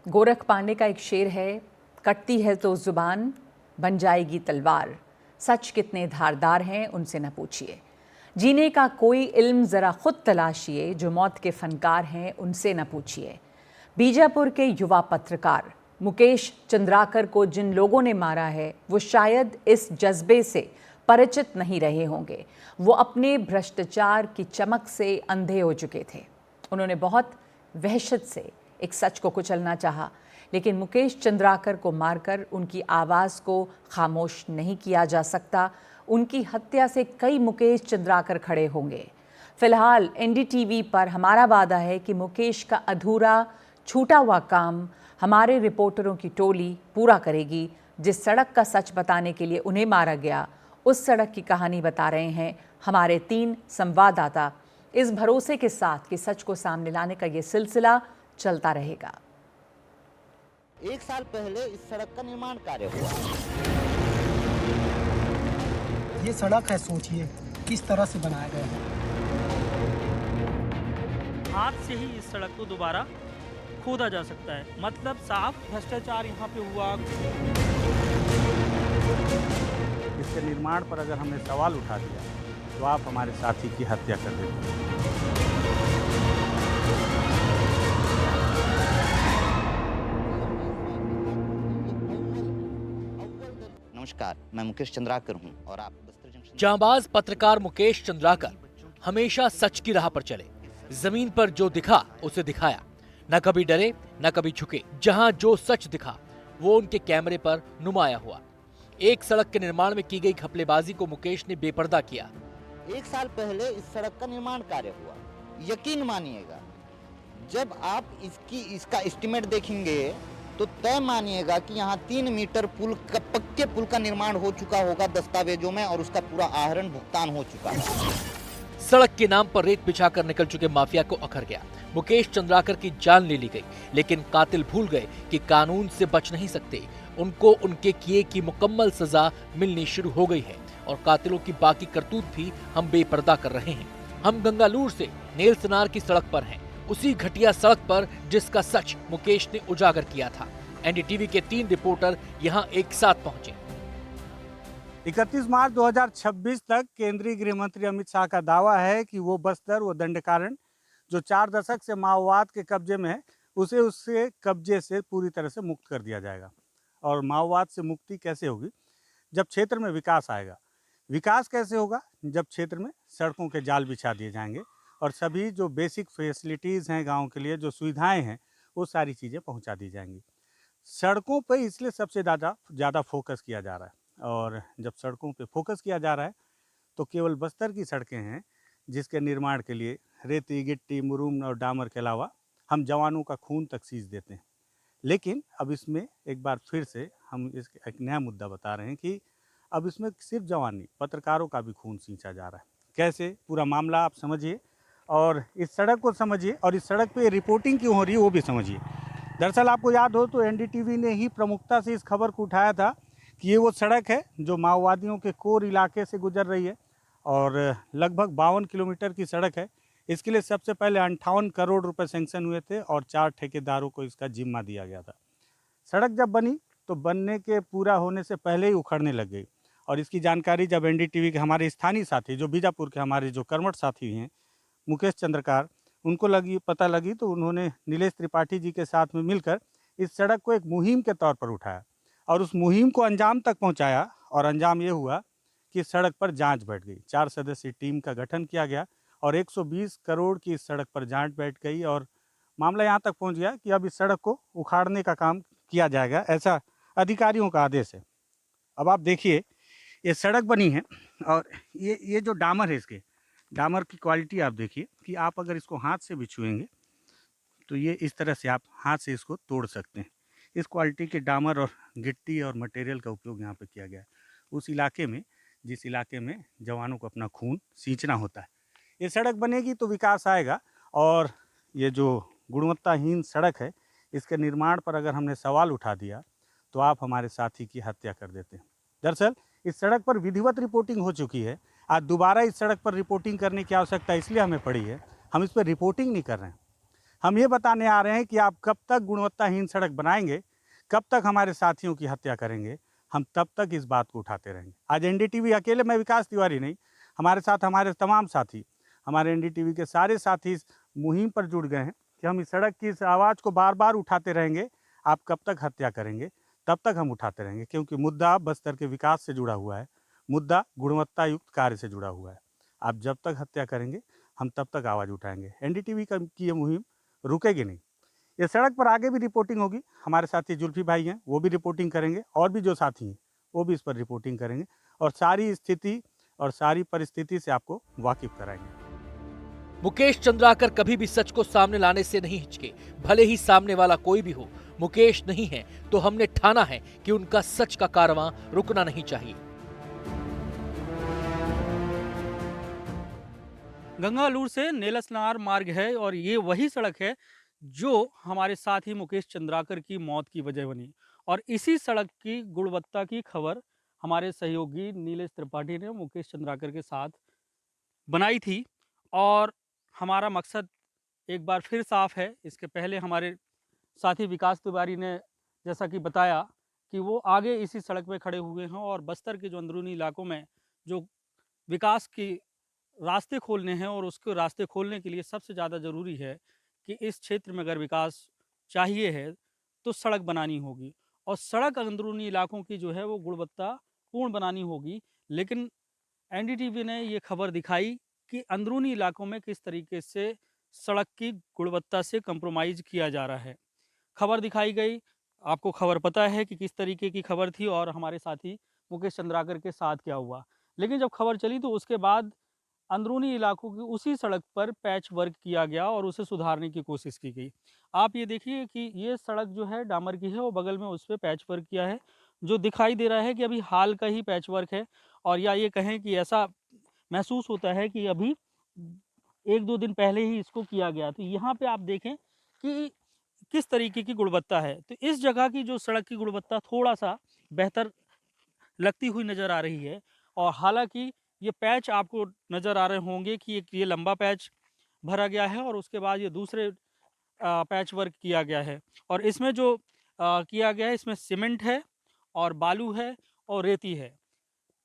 गोरख पांडे का एक शेर है, कटती है तो जुबान बन जाएगी तलवार, सच कितने धारदार हैं उनसे न पूछिए। जीने का कोई इल्म ज़रा खुद तलाशिए, जो मौत के फनकार हैं उनसे न पूछिए। बीजापुर के युवा पत्रकार मुकेश चंद्राकर को जिन लोगों ने मारा है वो शायद इस जज्बे से परिचित नहीं रहे होंगे। वो अपने भ्रष्टाचार की चमक से अंधे हो चुके थे। उन्होंने बहुत वहशत से एक सच को कुचलना चाहा, लेकिन मुकेश चंद्राकर को मारकर उनकी आवाज़ को खामोश नहीं किया जा सकता। उनकी हत्या से कई मुकेश चंद्राकर खड़े होंगे। फिलहाल एनडीटीवी पर हमारा वादा है कि मुकेश का अधूरा छूटा हुआ काम हमारे रिपोर्टरों की टोली पूरा करेगी। जिस सड़क का सच बताने के लिए उन्हें मारा गया, उस सड़क की कहानी बता रहे हैं हमारे 3 संवाददाता, इस भरोसे के साथ कि सच को सामने लाने का ये सिलसिला चलता रहेगा। 1 साल पहले इस सड़क का निर्माण कार्य हुआ। ये सड़क है, सोचिए किस तरह से बनाया गया है। हाथ से ही इस सड़क को दोबारा खोदा जा सकता है, मतलब साफ भ्रष्टाचार यहाँ पे हुआ। इसके निर्माण पर अगर हमने सवाल उठा दिया तो आप हमारे साथी की हत्या कर देते हैं। नमस्कार, मैं मुकेश चंद्राकर हूं और आप बस्तर जंक्शन। जांबाज पत्रकार मुकेश चंद्राकर हमेशा सच की राह पर चले। जमीन पर जो दिखा उसे दिखाया, न कभी डरे न कभी झुके। जहां जो सच दिखा वो उनके कैमरे पर नुमाया हुआ। एक सड़क के निर्माण में की गई घपलेबाजी को मुकेश ने बेपर्दा किया। 1 साल पहले इस सड़क का निर्माण कार्य हुआ। यकीन मानिएगा, जब आप इसका एस्टिमेट देखेंगे तो तय मानिएगा कि यहाँ 3 मीटर पक्के पुल का निर्माण हो चुका होगा दस्तावेजों में, और उसका पूरा आहरण भुगतान हो चुका है। सड़क के नाम पर रेत बिछाकर निकल चुके माफिया को अखर गया। मुकेश चंद्राकर की जान ले ली गई, लेकिन कातिल भूल गए कि कानून से बच नहीं सकते। उनको उनके किए की मुकम्मल सजा मिलनी शुरू हो गई है और कातिलों की बाकी करतूत भी हम बेपर्दा कर रहे हैं। हम गंगालूर से नेलसनार की सड़क पर हैं, उसी घटिया सड़क पर जिसका सच मुकेश ने उजागर किया था। एनडीटीवी के 3 रिपोर्टर यहां एक साथ पहुंचे। 31 मार्च 2026 तक केंद्रीय गृह मंत्री अमित शाह का दावा है कि वो बस्तर व दंडकारण्य जो 4 दशक से माओवाद के कब्जे में है, उसे उससे कब्जे से पूरी तरह से मुक्त कर दिया जाएगा। और माओवाद से मुक्ति कैसे होगी? जब क्षेत्र में विकास आएगा। विकास कैसे होगा? जब क्षेत्र में सड़कों के जाल बिछा दिए जाएंगे और सभी जो बेसिक फैसिलिटीज़ हैं गांव के लिए, जो सुविधाएं हैं, वो सारी चीज़ें पहुंचा दी जाएंगी। सड़कों पे इसलिए सबसे ज़्यादा फोकस किया जा रहा है, और जब सड़कों पे फोकस किया जा रहा है तो केवल बस्तर की सड़कें हैं जिसके निर्माण के लिए रेती, गिट्टी, मुरूम और डामर के अलावा हम जवानों का खून तक सींच देते हैं। लेकिन अब इसमें एक बार फिर से हम एक नया मुद्दा बता रहे हैं कि अब इसमें सिर्फ जवान नहीं, पत्रकारों का भी खून सींचा जा रहा है। कैसे? पूरा मामला आप समझिए और इस सड़क को समझिए, और इस सड़क पे रिपोर्टिंग क्यों हो रही है वो भी समझिए। दरअसल आपको याद हो तो एनडीटीवी ने ही प्रमुखता से इस खबर को उठाया था कि ये वो सड़क है जो माओवादियों के कोर इलाके से गुजर रही है और लगभग 52 किलोमीटर की सड़क है। इसके लिए सबसे पहले 58 करोड़ रुपए सैंक्शन हुए थे और 4 ठेकेदारों को इसका जिम्मा दिया गया था। सड़क जब बनी तो बनने के पूरा होने से पहले ही उखड़ने लग गई, और इसकी जानकारी जब एनडीटीवी के हमारे स्थानीय साथी, जो बीजापुर के हमारे जो कर्मठ साथी हैं मुकेश चंद्रकार, उनको पता लगी तो उन्होंने नीलेश त्रिपाठी जी के साथ में मिलकर इस सड़क को एक मुहिम के तौर पर उठाया और उस मुहिम को अंजाम तक पहुँचाया। और अंजाम ये हुआ कि सड़क पर जाँच बैठ गई। 4 सदस्यीय टीम का गठन किया गया और 120 करोड़ की इस सड़क पर जांच बैठ गई और मामला यहाँ तक पहुँच गया कि अब इस सड़क को उखाड़ने का काम किया जाएगा, ऐसा अधिकारियों का आदेश है। अब आप देखिए, ये सड़क बनी है और ये जो डामर है, इसके डामर की क्वालिटी आप देखिए कि आप अगर इसको हाथ से भी छुएंगे तो ये इस तरह से आप हाथ से इसको तोड़ सकते हैं। इस क्वालिटी के डामर और गिट्टी और मटेरियल का उपयोग यहाँ पर किया गया है उस इलाके में जिस इलाके में जवानों को अपना खून सींचना होता है। ये सड़क बनेगी तो विकास आएगा, और ये जो गुणवत्ताहीन सड़क है इसके निर्माण पर अगर हमने सवाल उठा दिया तो आप हमारे साथी की हत्या कर देते हैं। दरअसल इस सड़क पर विधिवत रिपोर्टिंग हो चुकी है। आज दोबारा इस सड़क पर रिपोर्टिंग करने की आवश्यकता इसलिए हमें पड़ी है, हम इस पर रिपोर्टिंग नहीं कर रहे हैं, हम ये बताने आ रहे हैं कि आप कब तक गुणवत्ताहीन सड़क बनाएंगे, कब तक हमारे साथियों की हत्या करेंगे, हम तब तक इस बात को उठाते रहेंगे। आज एनडीटीवी अकेले मैं विकास तिवारी नहीं, हमारे साथ हमारे तमाम साथी, हमारे एनडीटीवी के सारे साथी इस मुहिम पर जुड़ गए हैं कि हम इस सड़क की इस आवाज़ को बार बार उठाते रहेंगे। आप कब तक हत्या करेंगे, तब तक हम उठाते रहेंगे, क्योंकि मुद्दा बस्तर के विकास से जुड़ा हुआ है, मुद्दा गुणवत्ता युक्त कार्य से जुड़ा हुआ है। आप जब तक हत्या करेंगे, हम तब तक आवाज़ उठाएंगे। एनडीटीवी की ये मुहिम रुकेगी नहीं। ये सड़क पर आगे भी रिपोर्टिंग होगी। हमारे साथी जुल्फी भाई हैं, वो भी रिपोर्टिंग करेंगे, और भी जो साथी हैं वो भी इस पर रिपोर्टिंग करेंगे और सारी स्थिति और सारी परिस्थिति से आपको वाकिफ कराएंगे। मुकेश चंद्राकर कभी भी सच को सामने लाने से नहीं हिचके, भले ही सामने वाला कोई भी हो। मुकेश नहीं है तो हमने ठाना है कि उनका सच का कारवां रुकना नहीं चाहिए। गंगालूर से नेलसनार मार्ग है और ये वही सड़क है जो हमारे साथी मुकेश चंद्राकर की मौत की वजह बनी। और इसी सड़क की गुणवत्ता की खबर हमारे सहयोगी नीलेश त्रिपाठी ने मुकेश चंद्राकर के साथ बनाई थी। और हमारा मकसद एक बार फिर साफ है। इसके पहले हमारे साथी विकास तिवारी ने जैसा कि बताया कि वो आगे इसी सड़क पे खड़े हुए हैं और बस्तर के जो अंदरूनी इलाकों में जो विकास की रास्ते खोलने हैं, और उसके रास्ते खोलने के लिए सबसे ज़्यादा ज़रूरी है कि इस क्षेत्र में अगर विकास चाहिए है तो सड़क बनानी होगी, और सड़क अंदरूनी इलाकों की जो है वो गुणवत्तापूर्ण बनानी होगी। लेकिन एनडीटीवी ने ये खबर दिखाई कि अंदरूनी इलाकों में किस तरीके से सड़क की गुणवत्ता से कंप्रोमाइज़ किया जा रहा है। खबर दिखाई गई, आपको खबर पता है कि किस तरीके की खबर थी और हमारे साथी मुकेश चंद्राकर के साथ क्या हुआ। लेकिन जब खबर चली तो उसके बाद अंदरूनी इलाकों की उसी सड़क पर पैच वर्क किया गया और उसे सुधारने की कोशिश की गई। आप ये देखिए कि ये सड़क जो है डामर की है और बगल में उस पर पैच वर्क किया है, जो दिखाई दे रहा है कि अभी हाल का ही पैच वर्क है। और या ये कहें कि ऐसा महसूस होता है कि अभी 1-2 दिन पहले ही इसको किया गया। तो यहाँ पे आप देखें कि किस तरीके की गुणवत्ता है। तो इस जगह की जो सड़क की गुणवत्ता थोड़ा सा बेहतर लगती हुई नज़र आ रही है। और हालांकि ये पैच आपको नज़र आ रहे होंगे कि एक ये लंबा पैच भरा गया है और उसके बाद ये दूसरे पैच वर्क किया गया है। और इसमें जो किया गया है इसमें सीमेंट है और बालू है और रेती है।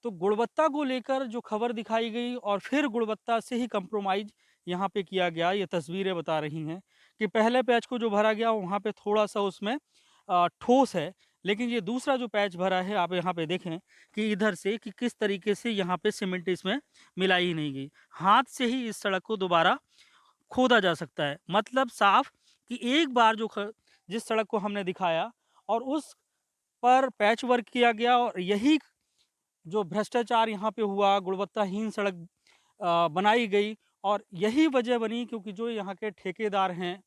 तो गुणवत्ता को लेकर जो खबर दिखाई गई और फिर गुणवत्ता से ही कंप्रोमाइज़ यहाँ पे किया गया, ये तस्वीरें बता रही हैं कि पहले पैच को जो भरा गया वहाँ पे थोड़ा सा उसमें ठोस है। लेकिन ये दूसरा जो पैच भरा है आप यहाँ पे देखें कि इधर से कि किस तरीके से यहाँ पे सीमेंट इसमें मिलाई ही नहीं गई। हाथ से ही इस सड़क को दोबारा खोदा जा सकता है। मतलब साफ कि एक बार जिस सड़क को हमने दिखाया और उस पर पैच वर्क किया गया, और यही जो भ्रष्टाचार यहाँ पे हुआ, गुणवत्ताहीन सड़क बनाई गई, और यही वजह बनी क्योंकि जो यहाँ के ठेकेदार हैं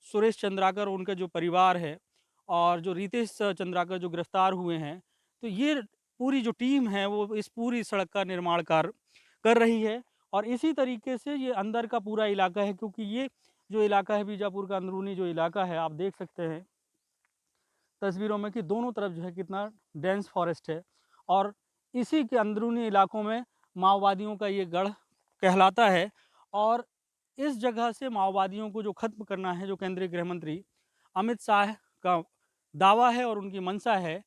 सुरेश चंद्राकर, उनका जो परिवार है, और जो रितेश चंद्राकर जो गिरफ्तार हुए हैं, तो ये पूरी जो टीम है वो इस पूरी सड़क का निर्माण कार्य कर रही है। और इसी तरीके से ये अंदर का पूरा इलाका है, क्योंकि ये जो इलाका है बीजापुर का अंदरूनी जो इलाका है, आप देख सकते हैं तस्वीरों में कि दोनों तरफ जो है कितना डेंस फॉरेस्ट है। और इसी के अंदरूनी इलाकों में माओवादियों का ये गढ़ कहलाता है। और इस जगह से माओवादियों को जो ख़त्म करना है, जो केंद्रीय गृह मंत्री अमित शाह का दावा है और उनकी मंशा है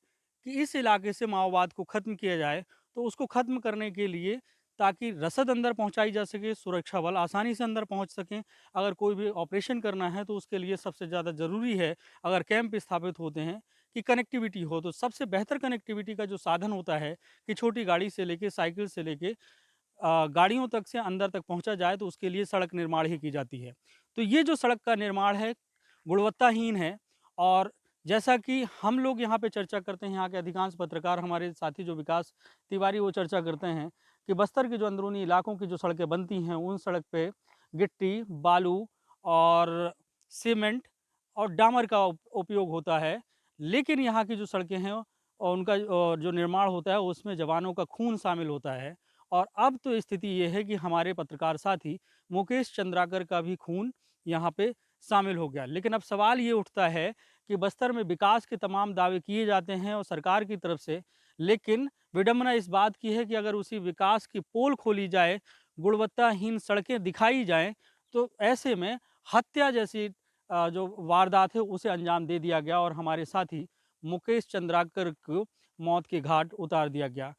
कि इस इलाके से माओवाद को ख़त्म किया जाए, तो उसको ख़त्म करने के लिए ताकि रसद अंदर पहुंचाई जा सके, सुरक्षा बल आसानी से अंदर पहुंच सकें। अगर कोई भी ऑपरेशन करना है तो उसके लिए सबसे ज़्यादा ज़रूरी है, अगर कैंप स्थापित होते हैं, कि कनेक्टिविटी हो। तो सबसे बेहतर कनेक्टिविटी का जो साधन होता है कि छोटी गाड़ी से लेके, साइकिल से लेके गाड़ियों तक से अंदर तक पहुंचा जाए, तो उसके लिए सड़क निर्माण ही की जाती है। तो ये जो सड़क का निर्माण है गुणवत्ताहीन है। और जैसा कि हम लोग यहाँ पे चर्चा करते हैं, यहाँ के अधिकांश पत्रकार हमारे साथी जो विकास तिवारी वो चर्चा करते हैं कि बस्तर के जो अंदरूनी इलाकों की जो सड़कें बनती हैं उन सड़क पे गिट्टी, बालू और सीमेंट और डामर का उपयोग होता है। लेकिन यहाँ की जो सड़कें हैं और उनका जो निर्माण होता है उसमें जवानों का खून शामिल होता है। और अब तो स्थिति ये है कि हमारे पत्रकार साथी मुकेश चंद्राकर का भी खून यहाँ पे शामिल हो गया। लेकिन अब सवाल ये उठता है कि बस्तर में विकास के तमाम दावे किए जाते हैं और सरकार की तरफ से, लेकिन विडंबना इस बात की है कि अगर उसी विकास की पोल खोली जाए, गुणवत्ताहीन सड़कें दिखाई जाएं, तो ऐसे में हत्या जैसी जो वारदात है उसे अंजाम दे दिया गया और हमारे साथी मुकेश चंद्राकर को मौत के घाट उतार दिया गया।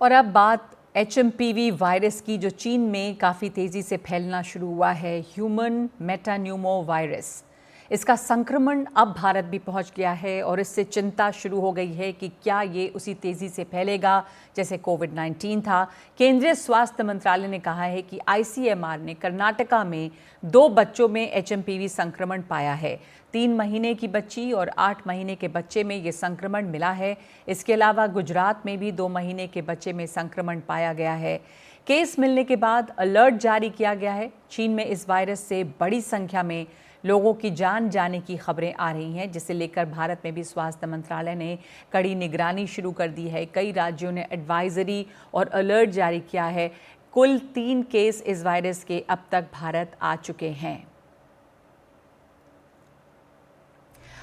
और अब बात HMPV वायरस की, जो चीन में काफ़ी तेज़ी से फैलना शुरू हुआ है, ह्यूमन मेटान्यूमो वायरस। इसका संक्रमण अब भारत भी पहुंच गया है और इससे चिंता शुरू हो गई है कि क्या ये उसी तेज़ी से फैलेगा जैसे कोविड-19 था। केंद्रीय स्वास्थ्य मंत्रालय ने कहा है कि ICMR ने कर्नाटका में 2 बच्चों में HMPV संक्रमण पाया है। 3 महीने की बच्ची और 8 महीने के बच्चे में ये संक्रमण मिला है। इसके अलावा गुजरात में भी 2 महीने के बच्चे में संक्रमण पाया गया है। केस मिलने के बाद अलर्ट जारी किया गया है। चीन में इस वायरस से बड़ी संख्या में लोगों की जान जाने की खबरें आ रही हैं, जिसे लेकर भारत में भी स्वास्थ्य मंत्रालय ने कड़ी निगरानी शुरू कर दी है। कई राज्यों ने एडवाइजरी और अलर्ट जारी किया है। कुल 3 केस इस वायरस के अब तक भारत आ चुके हैं।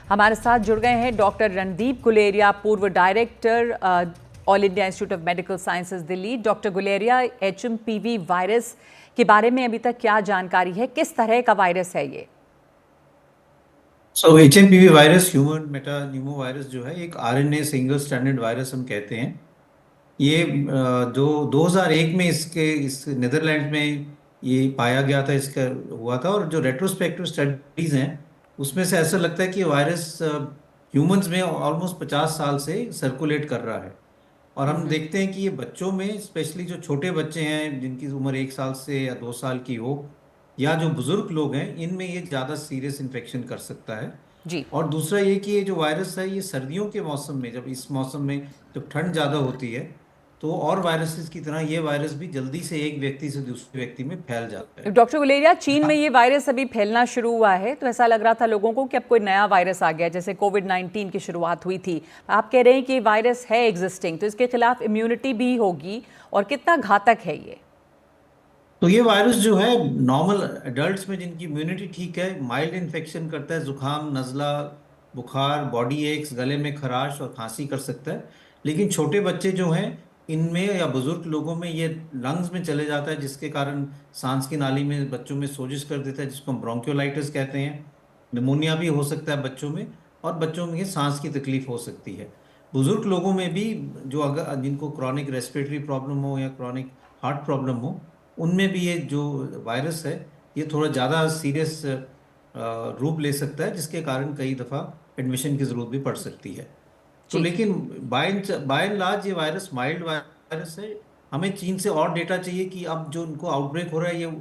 हमारे साथ जुड़ गए हैं डॉक्टर रणदीप गुलेरिया, पूर्व director all India institute of medical sciences Delhi. Doctor Guleria, HMPV virus के बारे में अभी तक क्या जानकारी है, किस तरह का वायरस है ये? HMPV वायरस, ह्यूमन मेटान्यूमो वायरस जो है, एक RNA सिंगल स्ट्रैंडेड वायरस हम कहते हैं। ये जो 2001 में इस नीदरलैंड में ये पाया गया था, इसका हुआ था। और जो रेट्रोस्पेक्टिव स्टडीज हैं उसमें से ऐसा लगता है कि वायरस ह्यूमंस में ऑलमोस्ट 50 साल से सर्कुलेट कर रहा है। और हम देखते हैं कि ये बच्चों में, स्पेशली जो छोटे बच्चे हैं जिनकी उम्र 1 साल से या 2 साल की हो, या जो बुजुर्ग लोग हैं, इनमें ये ज़्यादा सीरियस इन्फेक्शन कर सकता है जी। और दूसरा ये कि ये जो वायरस है, ये सर्दियों के मौसम में, जब इस मौसम में जब ठंड ज़्यादा होती है, तो और वायरसेस की तरह ये वायरस भी जल्दी से एक व्यक्ति से दूसरे व्यक्ति में फैल जाता है। डॉक्टर गुलेरिया, चीन में ये वायरस अभी फैलना शुरू हुआ है, तो ऐसा लग रहा था लोगों को कि अब कोई नया वायरस आ गया, जैसे कोविड-19 की शुरुआत हुई थी। आप कह रहे हैं कि वायरस है एग्जिस्टिंग, तो इसके खिलाफ इम्यूनिटी भी होगी, और कितना घातक है ये? तो ये वायरस जो है, नॉर्मल एडल्ट्स में जिनकी इम्यूनिटी ठीक है, माइल्ड इन्फेक्शन करता है, जुकाम, नज़ला, बुखार, बॉडी एक्स, गले में खराश और खांसी कर सकता है। लेकिन छोटे बच्चे जो हैं, इनमें या बुजुर्ग लोगों में ये लंग्स में चले जाता है, जिसके कारण सांस की नाली में बच्चों में सोजिश कर देता है, जिसको हम ब्रोंकियोलाइटिस कहते हैं। निमोनिया भी हो सकता है बच्चों में, और बच्चों में सांस की तकलीफ हो सकती है। बुजुर्ग लोगों में भी, जो अगर जिनको क्रॉनिक रेस्पिरेटरी प्रॉब्लम हो या क्रॉनिक हार्ट प्रॉब्लम हो, उनमें भी ये जो वायरस है, ये थोड़ा ज़्यादा सीरियस रूप ले सकता है, जिसके कारण कई दफ़ा एडमिशन की ज़रूरत भी पड़ सकती है। तो लेकिन बाय एंड लार्ज ये वायरस माइल्ड वायरस है। हमें चीन से और डेटा चाहिए कि अब जो उनको आउटब्रेक हो रहा है, ये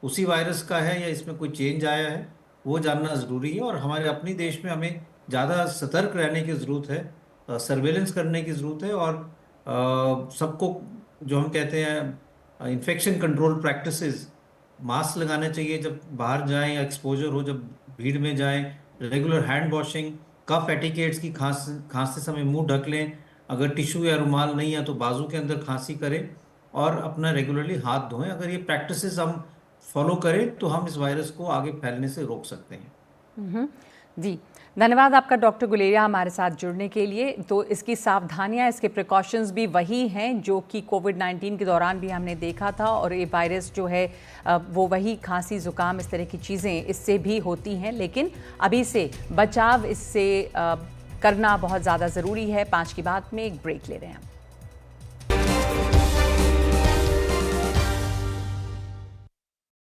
उसी वायरस का है या इसमें कोई चेंज आया है, वो जानना ज़रूरी है। और हमारे अपने देश में हमें ज़्यादा सतर्क रहने की ज़रूरत है, सर्वेलेंस करने की ज़रूरत है। और सबको, जो हम कहते हैं इन्फेक्शन कंट्रोल प्रैक्टिसेस, मास्क लगाने चाहिए जब बाहर जाएं या एक्सपोजर हो, जब भीड़ में जाएं, regular hand washing, cough etiquettes की खांसते समय मुंह ढक लें, अगर टिश्यू या रुमाल नहीं है तो बाजू के अंदर खांसी करें, और अपना रेगुलरली हाथ धोएं। अगर ये प्रैक्टिसेस हम फॉलो करें तो हम इस वायरस को आगे फैलने से रोक सकते हैं। जी, धन्यवाद आपका डॉक्टर गुलेरिया हमारे साथ जुड़ने के लिए। तो इसकी सावधानियां, इसके प्रिकॉशंस भी वही हैं जो कि कोविड-19 के दौरान भी हमने देखा था, और ये वायरस जो है वो वही खांसी, ज़ुकाम, इस तरह की चीज़ें इससे भी होती हैं, लेकिन अभी से बचाव इससे करना बहुत ज़्यादा ज़रूरी है। 5 की बात में एक ब्रेक ले रहे हैं।